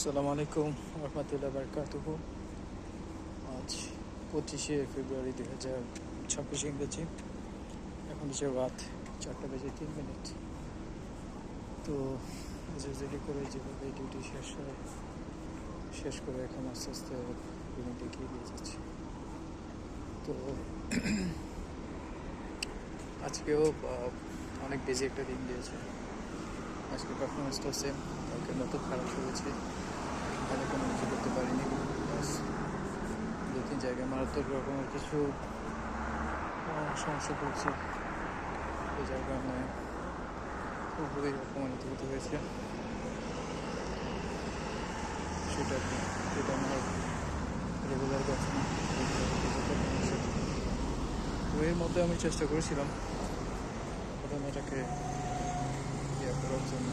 আসসালামু আলাইকুম রহমতুল্লাহ বারকাতুহু। আজ 25শে ফেব্রুয়ারি 2026 ইংরেজি। এখন হচ্ছে রাত 4:03। তো দেরি করে যেভাবে ডিউটি শেষ করে এখন আস্তে আস্তে রুমের দিকে এগিয়ে যাচ্ছি। তো আজকেও অনেক বেশি একটা দিন দিয়েছে। আজকে পারফরমেন্সটা সেম, কালকে মতো খারাপ হয়েছে, ভালো কোনো কিছু করতে পারিনি। দু তিন জায়গায় মারাত্মক রকমের কিছু সমস্যা পড়ছি, যার কারণে খুবই অপমানিত হতে হয়েছে। সেটা আমার রেগুলার কথা না। তো এর মধ্যে আমি চেষ্টা করেছিলাম ঘটনাটাকে করার জন্য,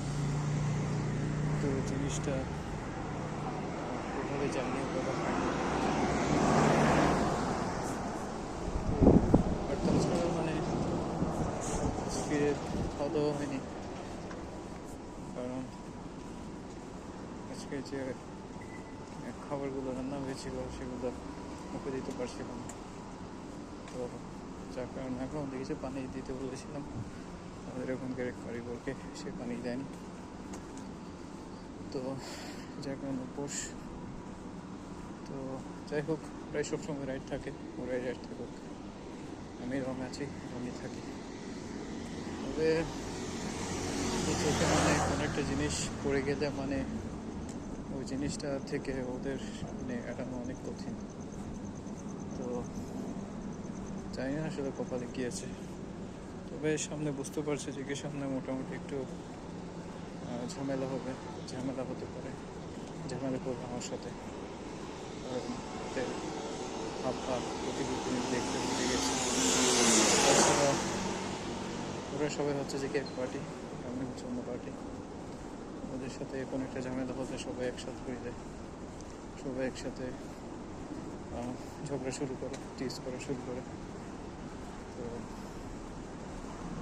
তো জিনিসটা ওভাবে জানিয়ে করা হয়নি। তো তাছাড়া আজকে খাওয়া দাওয়া হয়নি, কারণ আজকে যে খাবারগুলো রান্না হয়েছিল সেগুলো মুখে দিতে পারছিলাম। তো যার কারণে এখন দেখেছি পানি দিতে বলেছিলাম আমাদের এখানকার এক কারিগরকে, সে পানি দেয়নি। তো যার কারণে উপোস। তো যাই হোক, প্রায় সবসময় রাইড থাকে, ওরাই রাইড থাকুক, আমি রঙে আছি, রঙে থাকি। তবে চোখে কোনো একটা জিনিস পড়ে গেলে ওই জিনিসটা থেকে ওদের এড়ানো অনেক কঠিন। তো জানি না আসলে কপালে কি আছে। তবে সামনে বুঝতে পারছি যে কি সামনে মোটামুটি একটু ঝামেলা হতে পারে। ঝামেলা করবে আমার সাথে, হাব প্রতিযোগী দেখতে ভুলে গেছে। তাছাড়া ওরা সবাই হচ্ছে যে এক পার্টি, আমি হচ্ছে অন্য পার্টি। ওদের সাথে কোনো একটা ঝামেলা হতে সবাই একসাথে হয়ে যায়, সবাই একসাথে ঝগড়া শুরু করে, টিজ করা শুরু করে। তো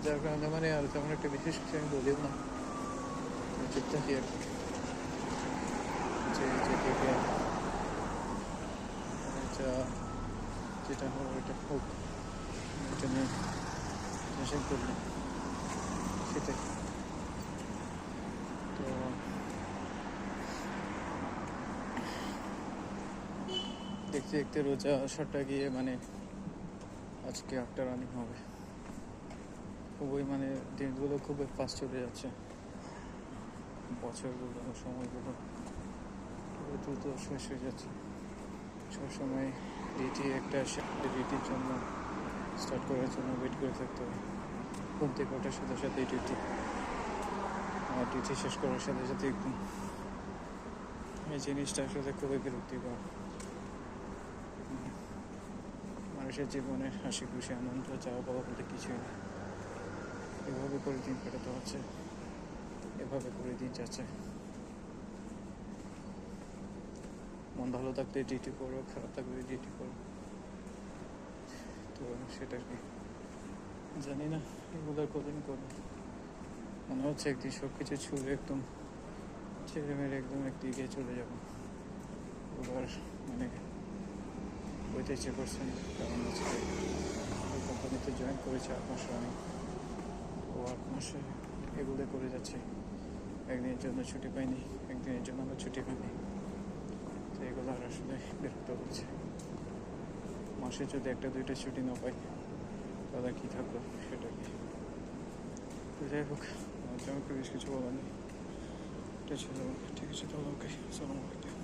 যার কারণে আর তেমন একটা বিশেষ কিছু আমি বলিও না, চুপ থাকি আর কি। যেটা হোক এটা হোক, এটা নিয়ে টেনশন করলে সেটাই। তো দেখতে দেখতে রোজা আসাটা গিয়ে আজকে 8টা রানিং হবে। খুবই দিনগুলো খুবই ফাস্ট চলে যাচ্ছে, বছরগুলো সময়গুলো খুবই দ্রুত শেষ হয়ে যাচ্ছে। সবসময় ডিউটির জন্য স্টার্ট করার জন্য ওয়েট করে থাকতে হয়। ঘুম থেকে ওঠার সাথে সাথে ডিউটি শেষ করার সাথে সাথে একদম এই জিনিসটা আসলে খুবই বিরক্তিকর। মানুষের জীবনে হাসি খুশি আনন্দ চাওয়া পাওয়া বলতে কিছুই নেই। এভাবে করে দিন কাটাতে হচ্ছে, এভাবে করে দিন যাচ্ছে। মন ভালো থাকলে ডিউটি করো, খারাপ থাকলে ডিউটি করো। তো সেটা কি জানি না এগুলো কদিন করবো। মনে হচ্ছে একদিন সব কিছু ছুড়ে একদম ছেড়ে মেরে একদম একদিকে চলে যাবো। এবার বইতে ইচ্ছে করছে না, কারণ আজকে ওই কোম্পানিতে জয়েন করেছে 8 মাস রানিং। ও 8 মাসে এগুলো করে যাচ্ছে। একদিনের জন্য ছুটি পাইনি, একদিনের জন্য আমার ছুটি হয়নি। তো এগুলো আর আসলে বিরক্ত করছে। মাসে যদি 1-2টা ছুটি না পাই তাহলে কী থাকলো, সেটা কি। তো যাই হোক, আমাকে বেশ কিছু বলার নেই। এটা ছিল, ঠিক আছে, তাহলে ওকে, আসসালামু আলাইকুম।